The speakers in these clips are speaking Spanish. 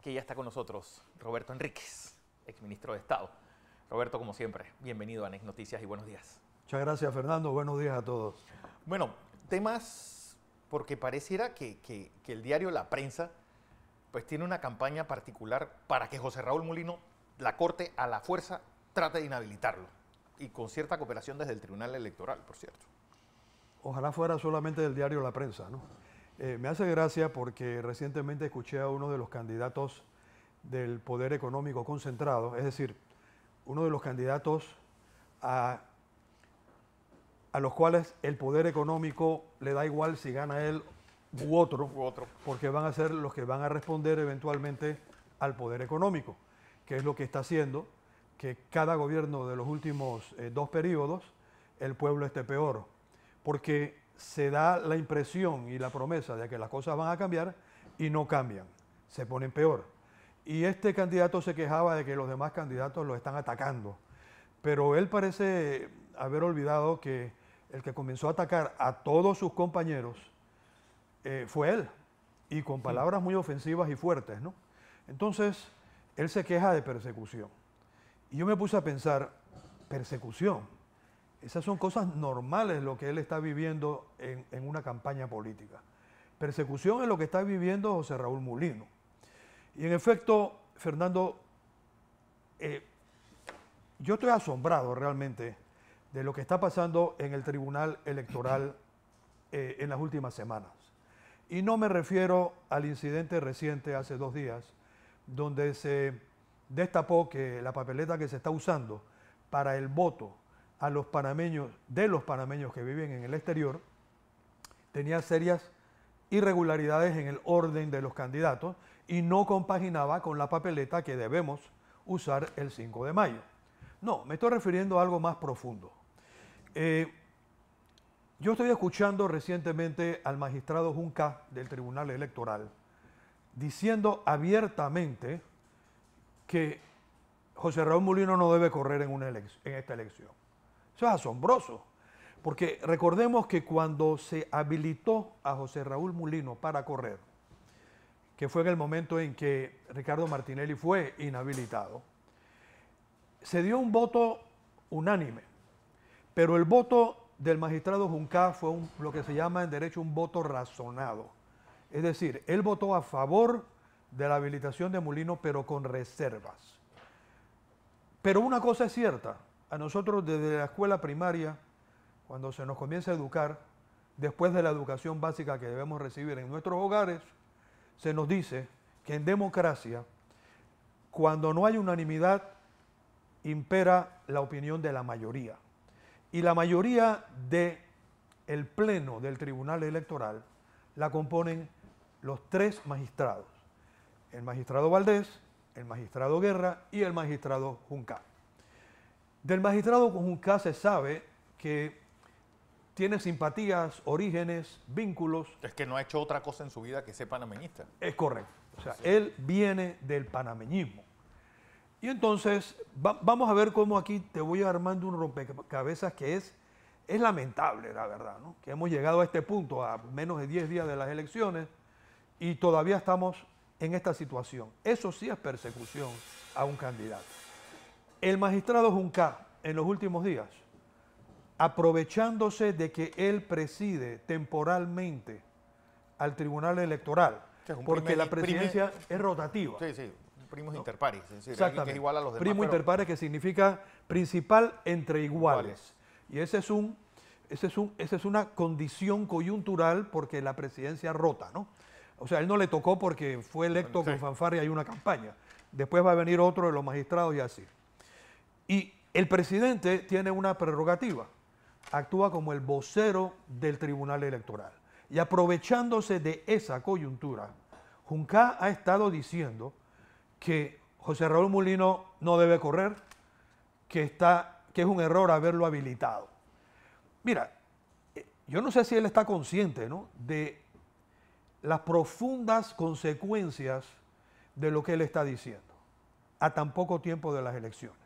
que ya está con nosotros, Roberto Enríquez, exministro de Estado. Roberto, como siempre, bienvenido a ANEC Noticias y buenos días. Muchas gracias, Fernando. Buenos días a todos. Bueno, temas porque pareciera que el diario La Prensa pues tiene una campaña particular para que José Raúl Mulino, la Corte a la fuerza, trate de inhabilitarlo. Y con cierta cooperación desde el Tribunal Electoral, por cierto. Ojalá fuera solamente del diario La Prensa, ¿no? Me hace gracia porque recientemente escuché a uno de los candidatos del poder económico concentrado, es decir, uno de los candidatos a los cuales el poder económico le da igual si gana él u otro, porque van a ser los que van a responder eventualmente al poder económico, que es lo que está haciendo que cada gobierno de los últimos 2 periodos el pueblo esté peor, porque se da la impresión y la promesa de que las cosas van a cambiar y no cambian, se ponen peor. Y este candidato se quejaba de que los demás candidatos lo están atacando, pero él parece haber olvidado que el que comenzó a atacar a todos sus compañeros fue él, y con palabras muy ofensivas y fuertes, ¿no? Entonces, él se queja de persecución. Y yo me puse a pensar, persecución, esas son cosas normales lo que él está viviendo en una campaña política. Persecución es lo que está viviendo José Raúl Mulino. Y en efecto, Fernando, yo estoy asombrado realmente de lo que está pasando en el Tribunal Electoral en las últimas semanas. Y no me refiero al incidente reciente hace 2 días, donde se destapó que la papeleta que se está usando para el voto a los panameños, de los panameños que viven en el exterior, tenía serias irregularidades en el orden de los candidatos y no compaginaba con la papeleta que debemos usar el 5 de mayo. No, me estoy refiriendo a algo más profundo. Yo estoy escuchando recientemente al magistrado Junca del Tribunal Electoral diciendo abiertamente que José Raúl Mulino no debe correr en esta elección. Eso es asombroso, porque recordemos que cuando se habilitó a José Raúl Mulino para correr, que fue en el momento en que Ricardo Martinelli fue inhabilitado, se dio un voto unánime, pero el voto del magistrado Junca fue lo que se llama en derecho un voto razonado. Es decir, él votó a favor de la habilitación de Mulino, pero con reservas. Pero una cosa es cierta, a nosotros desde la escuela primaria, cuando se nos comienza a educar, después de la educación básica que debemos recibir en nuestros hogares, se nos dice que en democracia, cuando no hay unanimidad, impera la opinión de la mayoría. Y la mayoría del pleno del Tribunal Electoral la componen los 3 magistrados. El magistrado Valdés, el magistrado Guerra y el magistrado Junca. Del magistrado Junca se sabe que tiene simpatías, orígenes, vínculos. Es que no ha hecho otra cosa en su vida que ser panameñista. Es correcto. O sea, Sí. Él viene del panameñismo. Y entonces, vamos a ver cómo aquí te voy armando un rompecabezas que es lamentable, la verdad, ¿no? Que hemos llegado a este punto, a menos de 10 días de las elecciones, y todavía estamos en esta situación. Eso sí es persecución a un candidato. El magistrado Junca, en los últimos días, aprovechándose de que él preside temporalmente al Tribunal Electoral, porque la presidencia es rotativa. Sí, sí, primos inter pares, es decir, Exactamente. que es igual a los demás. Primo inter pares, que significa principal entre iguales. Y esa es una condición coyuntural porque la presidencia rota, ¿no? O sea, él no le tocó porque fue electo con fanfarria y una campaña. Después va a venir otro de los magistrados y así. Y el presidente tiene una prerrogativa. Actúa como el vocero del Tribunal Electoral. Y aprovechándose de esa coyuntura, Junca ha estado diciendo que José Raúl Mulino no debe correr, que es un error haberlo habilitado. Mira, yo no sé si él está consciente, ¿no?, de las profundas consecuencias de lo que él está diciendo a tan poco tiempo de las elecciones.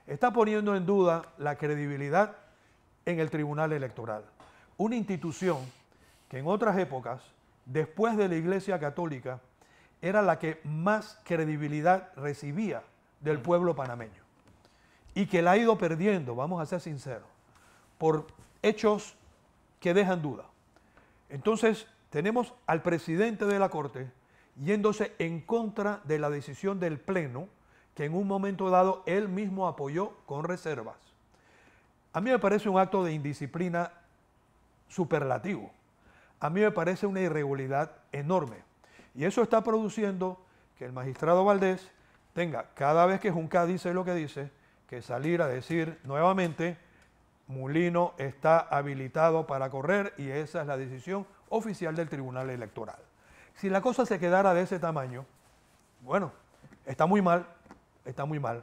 Está poniendo en duda la credibilidad en el Tribunal Electoral, una institución que en otras épocas, después de la Iglesia Católica, era la que más credibilidad recibía del pueblo panameño y que la ha ido perdiendo, vamos a ser sinceros, por hechos que dejan duda. Entonces, tenemos al presidente de la Corte yéndose en contra de la decisión del Pleno, que en un momento dado él mismo apoyó con reservas. A mí me parece un acto de indisciplina superlativo. A mí me parece una irregularidad enorme. Y eso está produciendo que el magistrado Valdés tenga, cada vez que Juncal dice lo que dice, que salir a decir nuevamente, Mulino está habilitado para correr y esa es la decisión oficial del Tribunal Electoral. Si la cosa se quedara de ese tamaño, bueno, está muy mal, está muy mal.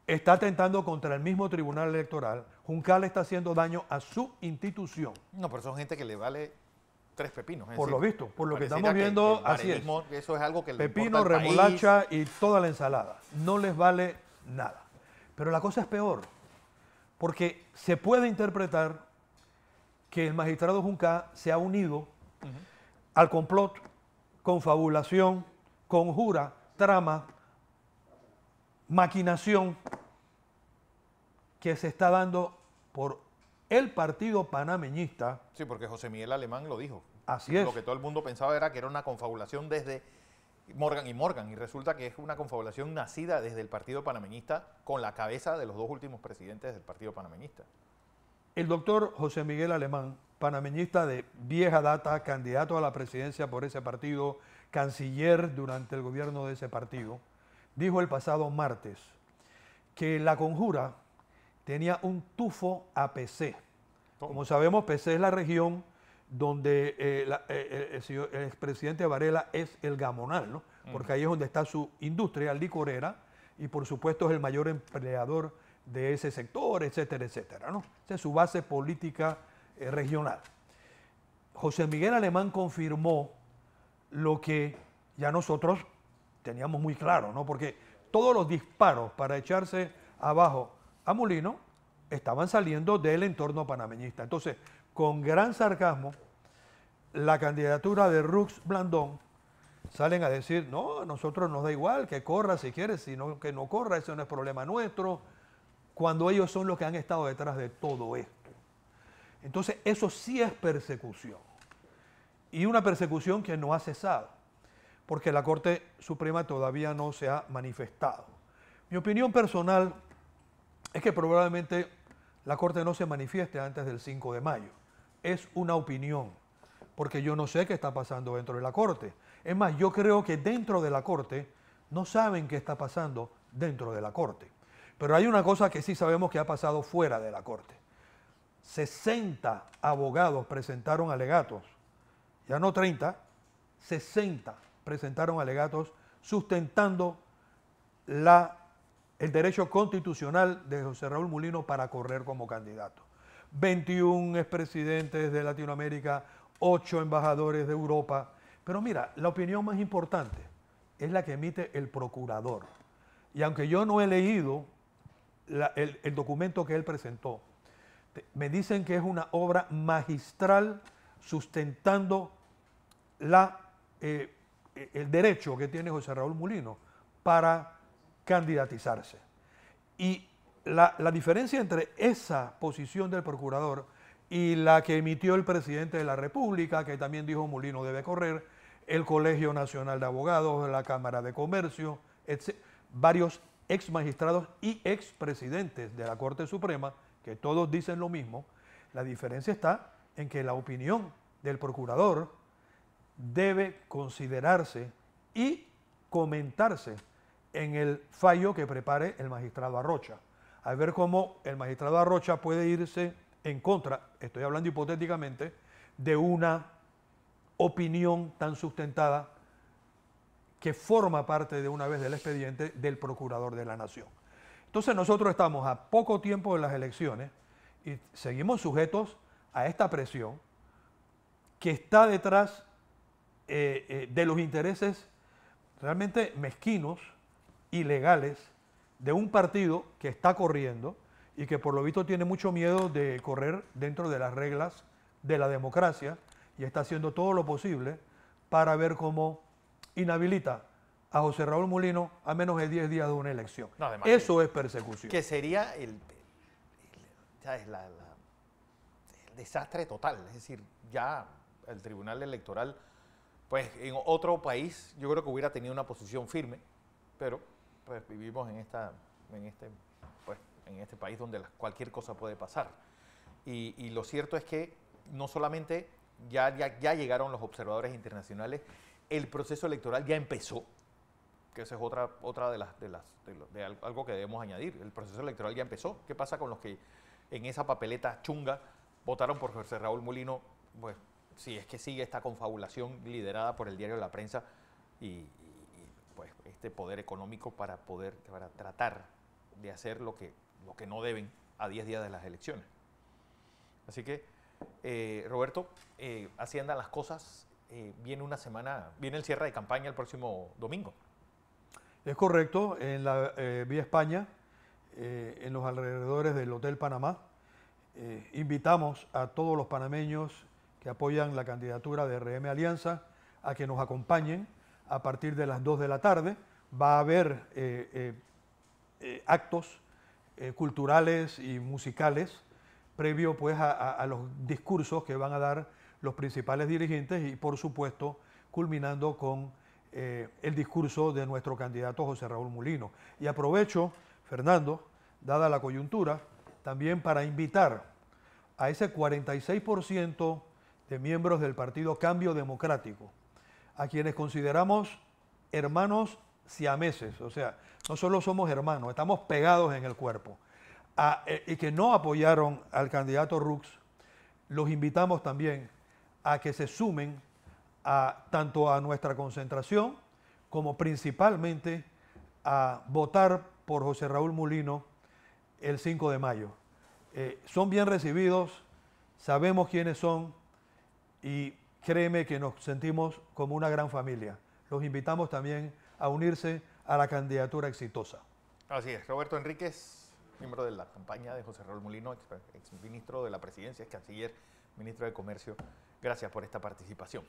Está atentando contra el mismo Tribunal Electoral. Juncal está haciendo daño a su institución. No, pero son gente que le vale tres pepinos. Por lo visto, por lo que pareciera estamos viendo, que el así es. Eso es algo que le Pepino, importa al país. remolacha y toda la ensalada. No les vale nada. Pero la cosa es peor, porque se puede interpretar que el magistrado Juncal se ha unido al complot, confabulación, conjura, trama, maquinación que se está dando por el partido panameñista. Sí, porque José Miguel Alemán lo dijo. Así es. Lo que todo el mundo pensaba era que era una confabulación desde Morgan, y resulta que es una confabulación nacida desde el partido panameñista con la cabeza de los dos últimos presidentes del partido panameñista. El doctor José Miguel Alemán, panameñista de vieja data, candidato a la presidencia por ese partido, canciller durante el gobierno de ese partido, dijo el pasado martes que la conjura tenía un tufo a PC. Como sabemos, PC es la región donde el expresidente Varela es el gamonal, ¿no? Porque ahí es donde está su industria licorera y por supuesto es el mayor empleador de ese sector, etcétera, etcétera, ¿no? Esa es su base política regional. José Miguel Alemán confirmó lo que ya nosotros teníamos muy claro, ¿no? Porque todos los disparos para echarse abajo a Mulino estaban saliendo del entorno panameñista. Entonces, con gran sarcasmo, la candidatura de Rux Blandón salen a decir, no, a nosotros nos da igual que corra si quiere, sino que no corra, eso no es problema nuestro, cuando ellos son los que han estado detrás de todo esto. Entonces, eso sí es persecución. Y una persecución que no ha cesado, porque la Corte Suprema todavía no se ha manifestado. Mi opinión personal es que probablemente la Corte no se manifieste antes del 5 de mayo. Es una opinión, porque yo no sé qué está pasando dentro de la Corte. Es más, yo creo que dentro de la Corte no saben qué está pasando dentro de la Corte. Pero hay una cosa que sí sabemos que ha pasado fuera de la Corte. 60 abogados presentaron alegatos, ya no 30, 60 presentaron alegatos sustentando el derecho constitucional de José Raúl Mulino para correr como candidato. 21 expresidentes de Latinoamérica, 8 embajadores de Europa. Pero mira, la opinión más importante es la que emite el procurador. Y aunque yo no he leído el documento que él presentó, me dicen que es una obra magistral sustentando el derecho que tiene José Raúl Mulino para candidatizarse. Y la diferencia entre esa posición del procurador y la que emitió el presidente de la República, que también dijo Mulino debe correr, el Colegio Nacional de Abogados, la Cámara de Comercio, varios ex magistrados y ex presidentes de la Corte Suprema, que todos dicen lo mismo, la diferencia está en que la opinión del procurador debe considerarse y comentarse en el fallo que prepare el magistrado Arrocha. A ver cómo el magistrado Arrocha puede irse en contra, estoy hablando hipotéticamente, de una opinión tan sustentada que forma parte de una vez del expediente del Procurador de la Nación. Entonces nosotros estamos a poco tiempo de las elecciones y seguimos sujetos a esta presión que está detrás de los intereses realmente mezquinos, ilegales, de un partido que está corriendo y que por lo visto tiene mucho miedo de correr dentro de las reglas de la democracia y está haciendo todo lo posible para ver cómo inhabilita a José Raúl Mulino a menos de 10 días de una elección. No, además Eso es persecución. que sería ¿sabes? El desastre total. Es decir, ya el Tribunal Electoral, pues en otro país yo creo que hubiera tenido una posición firme, pero pues vivimos en este país donde cualquier cosa puede pasar. Y lo cierto es que no solamente ya llegaron los observadores internacionales, el proceso electoral ya empezó, que esa es otra de algo que debemos añadir. El proceso electoral ya empezó. ¿Qué pasa con los que en esa papeleta chunga votaron por José Raúl Mulino? Pues si es que sigue esta confabulación liderada por el diario La Prensa y pues este poder económico para tratar de hacer lo que no deben a 10 días de las elecciones. Así que, Roberto, así andan las cosas. Viene el cierre de campaña el próximo domingo. Es correcto, en la Vía España, en los alrededores del Hotel Panamá, invitamos a todos los panameños que apoyan la candidatura de RM Alianza a que nos acompañen a partir de las 2 de la tarde. Va a haber actos culturales y musicales previo pues a los discursos que van a dar los principales dirigentes y por supuesto culminando con el discurso de nuestro candidato José Raúl Mulino. Y aprovecho, Fernando, dada la coyuntura, también para invitar a ese 46% de miembros del partido Cambio Democrático, a quienes consideramos hermanos siameses, o sea, no solo somos hermanos, estamos pegados en el cuerpo, y que no apoyaron al candidato Rux, los invitamos también a que se sumen tanto a nuestra concentración como principalmente a votar por José Raúl Mulino el 5 de mayo. Son bien recibidos, sabemos quiénes son y créeme que nos sentimos como una gran familia. Los invitamos también a unirse a la candidatura exitosa. Así es, Roberto Enríquez, miembro de la campaña de José Raúl Mulino, ex ministro de la Presidencia, ex canciller, ministro de Comercio. Gracias por esta participación.